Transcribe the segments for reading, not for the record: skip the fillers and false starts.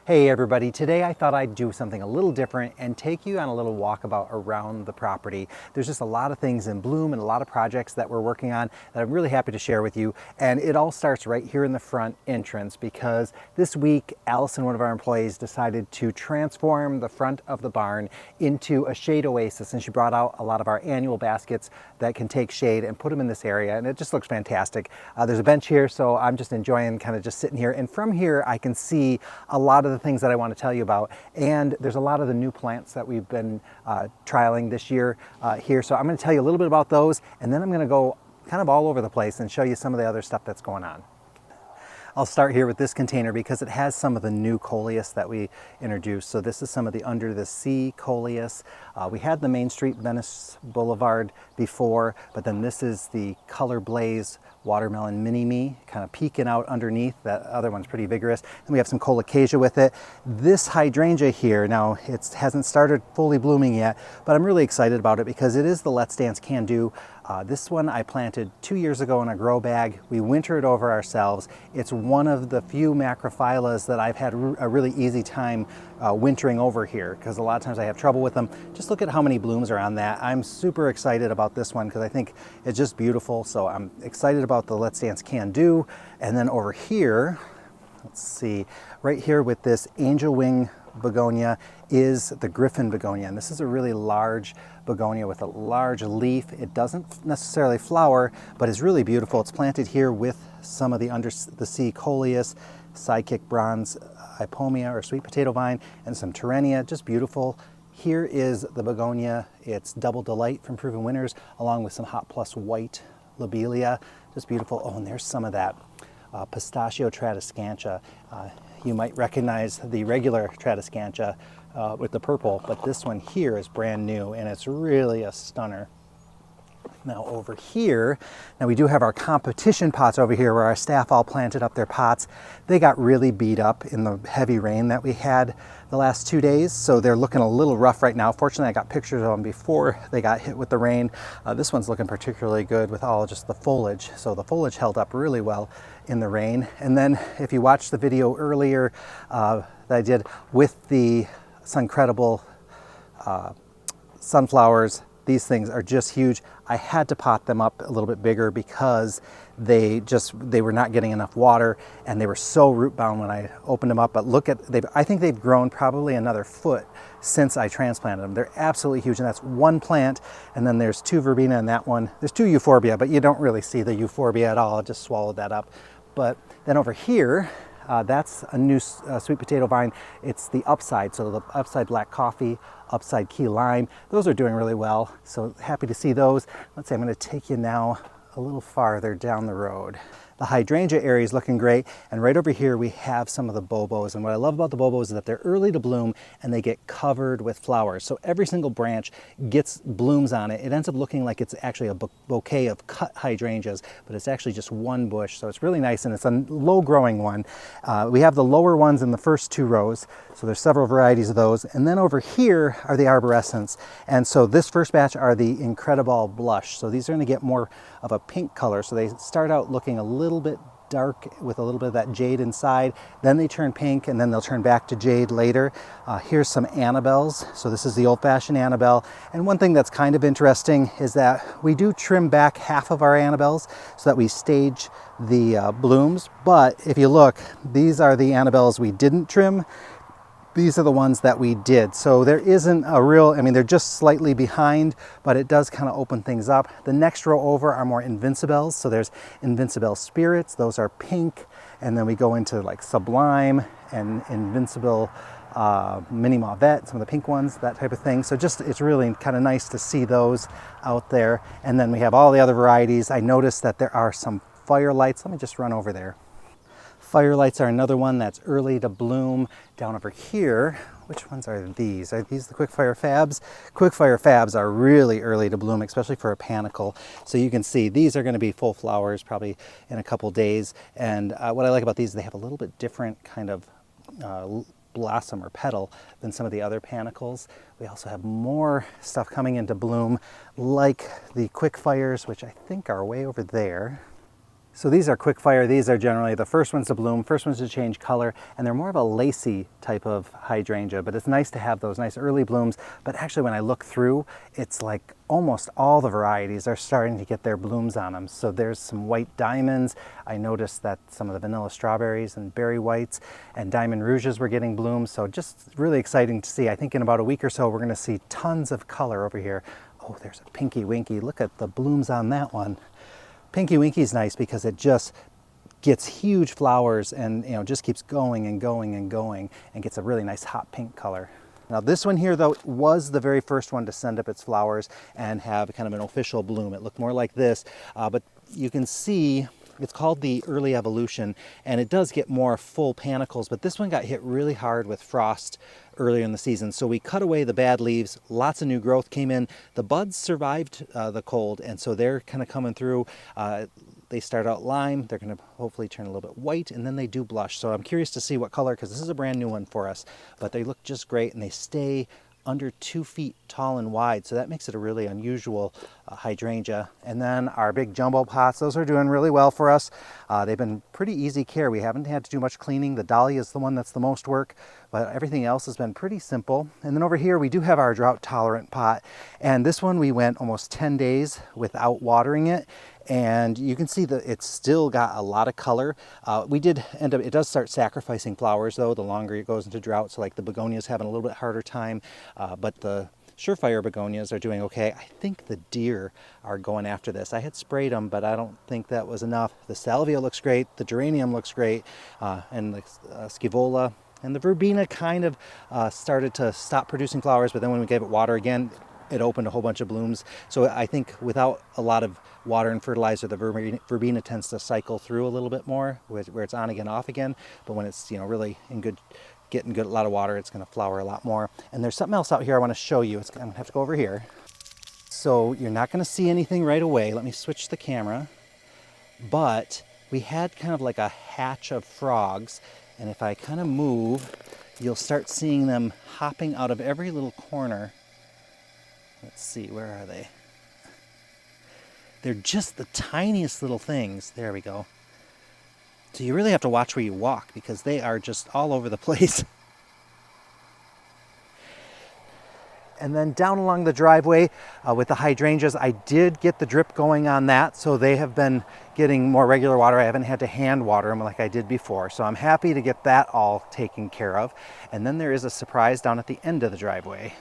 Hey everybody, today I thought I'd do something a little different and take you on a little walkabout around the property. There's just a lot of things in bloom and a lot of projects that we're working on that I'm really happy to share with you. And it all starts right here in the front entrance because this week Allison, one of our employees, decided to transform the front of the barn into a shade oasis, and she brought out a lot of our annual baskets that can take shade and put them in this area, and it just looks fantastic. There's a bench here, so I'm just enjoying kind of just sitting here, and from here I can see a lot of the things that I want to tell you about, and there's a lot of the new plants that we've been trialing this year here, so I'm going to tell you a little bit about those, and then I'm going to go kind of all over the place and show you some of the other stuff that's going on. I'll start here with this container because it has some of the new coleus that we introduced. So this is some of the under the sea coleus. We had the Main Street Venice Boulevard before, but then this is the Color Blaze Watermelon Mini-Me, kind of peeking out underneath. That other one's pretty vigorous. And we have some colocasia with it. This hydrangea here, now it hasn't started fully blooming yet, but I'm really excited about it because it is the Let's Dance Can Do. This one I planted 2 years ago in a grow bag. We wintered over ourselves. It's one of the few macrophyllus that I've had a really easy time wintering over here because a lot of times I have trouble with them. Just look at how many blooms are on that. I'm super excited about this one because I think it's just beautiful. So I'm excited about the Let's Dance Can Do. And then over here, let's see, right here with this angel wing begonia is the Griffin begonia, and this is a really large begonia with a large leaf. It doesn't necessarily flower, but it's really beautiful. It's planted here with some of the under the sea coleus, sidekick bronze ipomea or sweet potato vine, and some terrenia. Just beautiful. Here is the begonia. It's Double Delight from Proven Winners, along with some Hot Plus white lobelia. Just beautiful. Oh, and there's some of that pistachio tradescantia. You might recognize the regular tradescantia with the purple, but this one here is brand new and it's really a stunner. Now over here, now we do have our competition pots over here where our staff all planted up their pots. They got really beat up in the heavy rain that we had the last 2 days, so they're looking a little rough right now. Fortunately, I got pictures of them before they got hit with the rain. This one's looking particularly good with all just the foliage. So the foliage held up really well in the rain. And then if you watched the video earlier that I did with the Suncredible sunflowers, these things are just huge. I had to pot them up a little bit bigger because they were not getting enough water and they were so root bound when I opened them up. But look at, I think they've grown probably another foot since I transplanted them. They're absolutely huge, and that's one plant. And then there's two verbena in that one. There's two euphorbia, but you don't really see the euphorbia at all. I just swallowed that up. But then over here, that's a new sweet potato vine. It's the Upside, so the Upside Black Coffee, Upside Key Lime. Those are doing really well, so happy to see those. Let's see, I'm going to take you now a little farther down the road. The hydrangea area is looking great, and right over here we have some of the bobos. And what I love about the bobos is that they're early to bloom and they get covered with flowers. So every single branch gets blooms on it. It ends up looking like it's actually a bouquet of cut hydrangeas, but it's actually just one bush. So it's really nice, and it's a low growing one. We have the lower ones in the first two rows, so there's several varieties of those. And then over here are the arborescents. And so this first batch are the Incredible Blush. So these are going to get more of a pink color. So they start out looking a little bit dark with a little bit of that jade inside, then they turn pink, and then they'll turn back to jade later. Here's some Annabelles. So this is the old-fashioned Annabelle, and one thing that's kind of interesting is that we do trim back half of our Annabelles so that we stage the blooms, but if you look, these are the Annabelles we didn't trim. These are the ones that we did. So there isn't a real, I mean, they're just slightly behind, but it does kind of open things up. The next row over are more Invincibles. So there's Invincible Spirits. Those are pink. And then we go into like Sublime and Invincible Mini Mauvette, some of the pink ones, that type of thing. So just, it's really kind of nice to see those out there. And then we have all the other varieties. I noticed that there are some Firelights. Let me just run over there. Firelights are another one that's early to bloom. Down over here, which ones are these? Are these the Quickfire Fabs? Quickfire Fabs are really early to bloom, especially for a panicle. So you can see these are going to be full flowers probably in a couple days. And what I like about these, they have a little bit different kind of blossom or petal than some of the other panicles. We also have more stuff coming into bloom, like the Quickfires, which I think are way over there. So these are quick fire. These are generally the first ones to bloom, first ones to change color, and they're more of a lacy type of hydrangea, but it's nice to have those nice early blooms. But actually when I look through, it's like almost all the varieties are starting to get their blooms on them. So there's some white diamonds. I noticed that some of the vanilla strawberries and berry whites and diamond rouges were getting blooms. So just really exciting to see. I think in about a week or so, we're gonna see tons of color over here. Oh, there's a Pinky Winky. Look at the blooms on that one. Pinky Winky's nice because it just gets huge flowers and just keeps going and going and going and gets a really nice hot pink color. Now this one here though was the very first one to send up its flowers and have kind of an official bloom. It looked more like this, but you can see it's called the early evolution, and it does get more full panicles, but this one got hit really hard with frost earlier in the season. So we cut away the bad leaves, lots of new growth came in. The buds survived the cold, and so they're kind of coming through. They start out lime, they're going to hopefully turn a little bit white, and then they do blush. So I'm curious to see what color, because this is a brand new one for us, but they look just great, and they stay under 2 feet tall and wide, so that makes it a really unusual hydrangea. And then our big jumbo pots, those are doing really well for us. They've been pretty easy care. We haven't had to do much cleaning. The dahlia is the one that's the most work, but everything else has been pretty simple. And then over here we do have our drought tolerant pot, and this one we went almost 10 days without watering it, and you can see that it's still got a lot of color. We did end up, it does start sacrificing flowers though the longer it goes into drought, so like the begonias having a little bit harder time, but the surefire begonias are doing okay. I think the deer are going after this. I had sprayed them, but I don't think that was enough. The salvia looks great, the geranium looks great, and the scaevola and the verbena kind of started to stop producing flowers, but then when we gave it water again, it opened a whole bunch of blooms. So I think without a lot of water and fertilizer, the verbena tends to cycle through a little bit more, where it's on again, off again. But when it's really in good, getting good, a lot of water, it's going to flower a lot more. And there's something else out here I want to show you. I'm going to have to go over here. So you're not going to see anything right away. Let me switch the camera. But we had kind of like a hatch of frogs, and if I kind of move, you'll start seeing them hopping out of every little corner. Let's see, where are they? They're just the tiniest little things. There we go. So you really have to watch where you walk because they are just all over the place. And then down along the driveway with the hydrangeas, I did get the drip going on that, so they have been getting more regular water. I haven't had to hand water them like I did before, so I'm happy to get that all taken care of. And then there is a surprise down at the end of the driveway.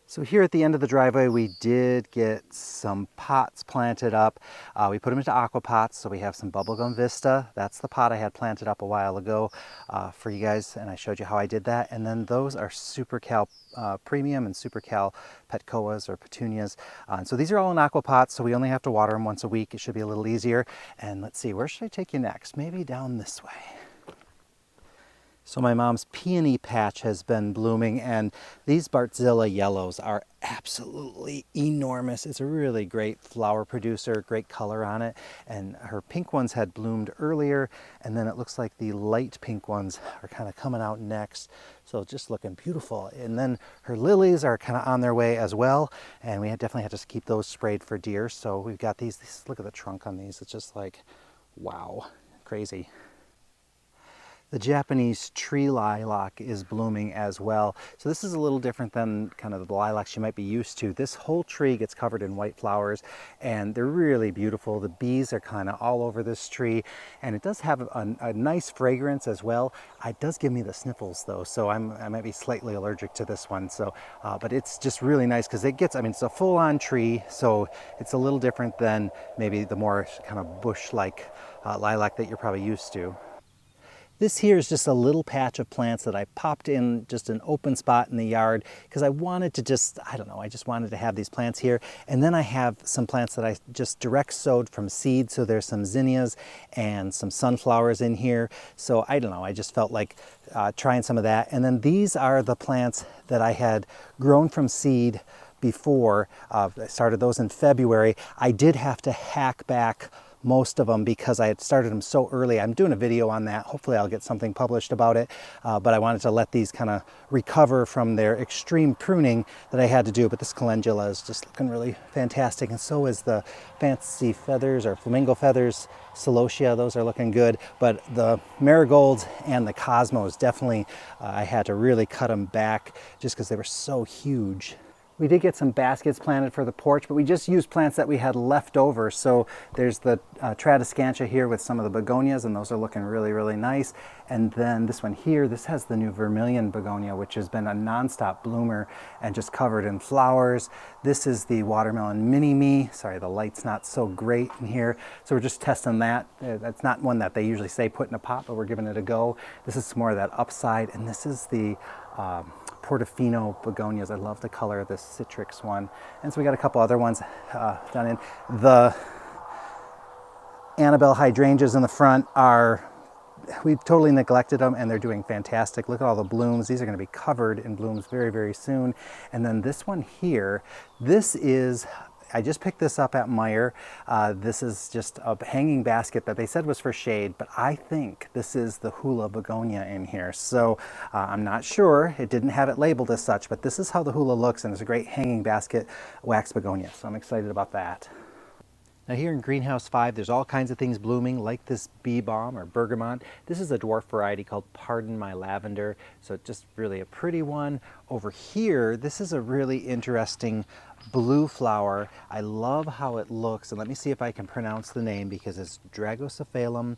So here at the end of the driveway, we did get some pots planted up. We put them into aqua pots, so we have some bubblegum vista. That's the pot I had planted up a while ago for you guys, and I showed you how I did that. And then those are Super Cal Premium and Super Cal Petcoas or Petunias. And so these are all in aqua pots, so we only have to water them once a week. It should be a little easier. And let's see, where should I take you next? Maybe down this way. So my mom's Peony Patch has been blooming, and these Bartzilla yellows are absolutely enormous. It's a really great flower producer, great color on it, and her pink ones had bloomed earlier, and then it looks like the light pink ones are kind of coming out next. So just looking beautiful. And then her lilies are kind of on their way as well, and we definitely had to keep those sprayed for deer. So we've got these, look at the trunk on these. It's just like, wow, crazy. The Japanese tree lilac is blooming as well. So this is a little different than kind of the lilacs you might be used to. This whole tree gets covered in white flowers, and they're really beautiful. The bees are kind of all over this tree, and it does have a nice fragrance as well. It does give me the sniffles though, so I might be slightly allergic to this one. So, but it's just really nice because it gets, it's a full-on tree, so it's a little different than maybe the more kind of bush-like lilac that you're probably used to. This here is just a little patch of plants that I popped in just an open spot in the yard because I wanted to just, I don't know, I just wanted to have these plants here. And then I have some plants that I just direct sowed from seed. So there's some zinnias and some sunflowers in here. So I don't know, I just felt like trying some of that. And then these are the plants that I had grown from seed before. I started those in February. I did have to hack back most of them because I had started them so early. I'm doing a video on that. Hopefully I'll get something published about it, but I wanted to let these kind of recover from their extreme pruning that I had to do. But this calendula is just looking really fantastic, and so is the fancy feathers or flamingo feathers, celosia. Those are looking good, but the marigolds and the cosmos definitely I had to really cut them back just because they were so huge. We did get some baskets planted for the porch, but we just used plants that we had left over. So there's the Tradescantia here with some of the begonias, and those are looking really, really nice. And then this one here, this has the new vermilion begonia, which has been a nonstop bloomer and just covered in flowers. This is the watermelon mini-me. Sorry, the light's not so great in here. So we're just testing that. That's not one that they usually say put in a pot, but we're giving it a go. This is some more of that upside, and this is the Portofino begonias. I love the color of this citrix one. And so we got a couple other ones done in. The Annabelle hydrangeas in the front are, we've totally neglected them, and they're doing fantastic. Look at all the blooms. These are going to be covered in blooms very, very soon. And then this one here, this is, I just picked this up at Meijer. This is just a hanging basket that they said was for shade, but I think this is the hula begonia in here. So I'm not sure. It didn't have it labeled as such, but this is how the hula looks, and it's a great hanging basket wax begonia. So I'm excited about that. Now here in Greenhouse 5, there's all kinds of things blooming, like this bee balm or bergamot. This is a dwarf variety called Pardon My Lavender, so just really a pretty one. Over here, this is a really interesting blue flower. I love how it looks, and let me see if I can pronounce the name because it's Dragocephalum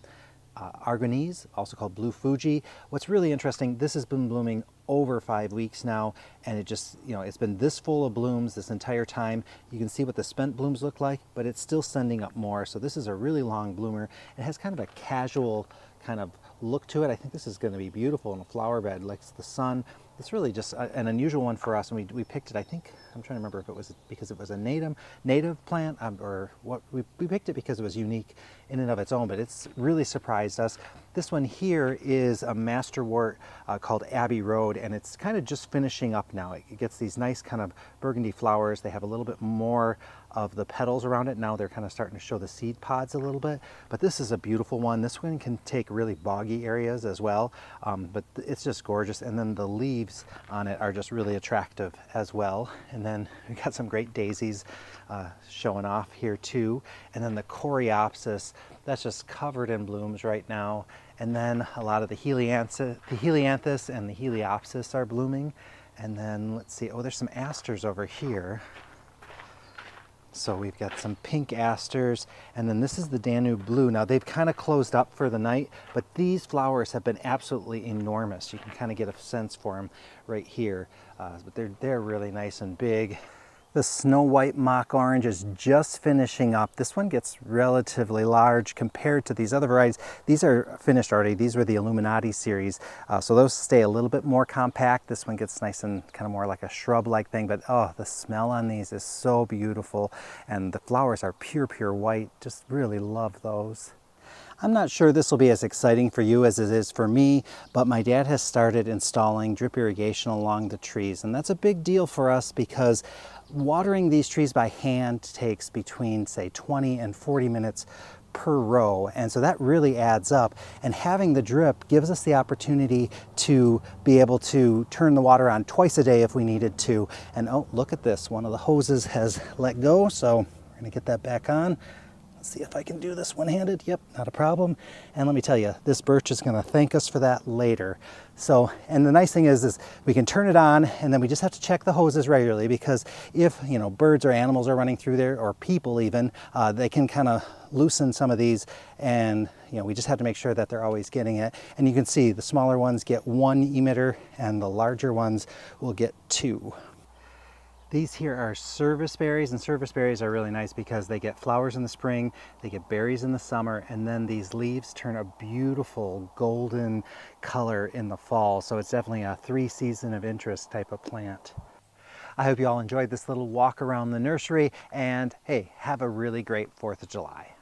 Hydrangeas, also called blue Fuji. What's really interesting, this has been blooming over 5 weeks now, and it just, you know, it's been this full of blooms this entire time. You can see what the spent blooms look like, but it's still sending up more. So this is a really long bloomer. It has kind of a casual kind of look to it. I think this is going to be beautiful in a flower bed, likes the sun. It's really just an unusual one for us, and we picked it, I think, I'm trying to remember if it was because it was a native plant or what. We picked it because it was unique in and of its own, but it's really surprised us. This one here is a masterwort called Abbey Road, and it's kind of just finishing up now. It gets these nice kind of burgundy flowers. They have a little bit more of the petals around it. Now they're kind of starting to show the seed pods a little bit, but this is a beautiful one. This one can take really boggy areas as well, but it's just gorgeous. And then the leaves on it are just really attractive as well. And then we got some great daisies showing off here too. And then the Coreopsis, that's just covered in blooms right now. And then a lot of the Helianthus and the Heliopsis are blooming. And then let's see, oh, there's some asters over here. So we've got some pink asters, and then this is the Danube Blue. Now they've kind of closed up for the night, but these flowers have been absolutely enormous. You can kind of get a sense for them right here, but they're really nice and big. The Snow White Mock Orange is just finishing up. This one gets relatively large compared to these other varieties. These are finished already. These were the Illuminati series, so those stay a little bit more compact. This one gets nice and kind of more like a shrub-like thing, but oh, the smell on these is so beautiful, and the flowers are pure, pure white. Just really love those. I'm not sure this will be as exciting for you as it is for me, but my dad has started installing drip irrigation along the trees, and that's a big deal for us because watering these trees by hand takes between, say, 20 and 40 minutes per row, and so that really adds up. And having the drip gives us the opportunity to be able to turn the water on twice a day if we needed to. And oh, look at this, one of the hoses has let go, so we're going to get that back on. Let's see if I can do this one-handed. Yep, not a problem. And let me tell you, this birch is going to thank us for that later. So, and the nice thing is we can turn it on, and then we just have to check the hoses regularly, because if, you know, birds or animals are running through there, or people even, they can kind of loosen some of these, and you know, we just have to make sure that they're always getting it. And you can see the smaller ones get 1 emitter, and the larger ones will get 2. These here are service berries, and service berries are really nice because they get flowers in the spring, they get berries in the summer, and then these leaves turn a beautiful golden color in the fall. So it's definitely a 3-season of interest type of plant. I hope you all enjoyed this little walk around the nursery, and hey, have a really great 4th of July.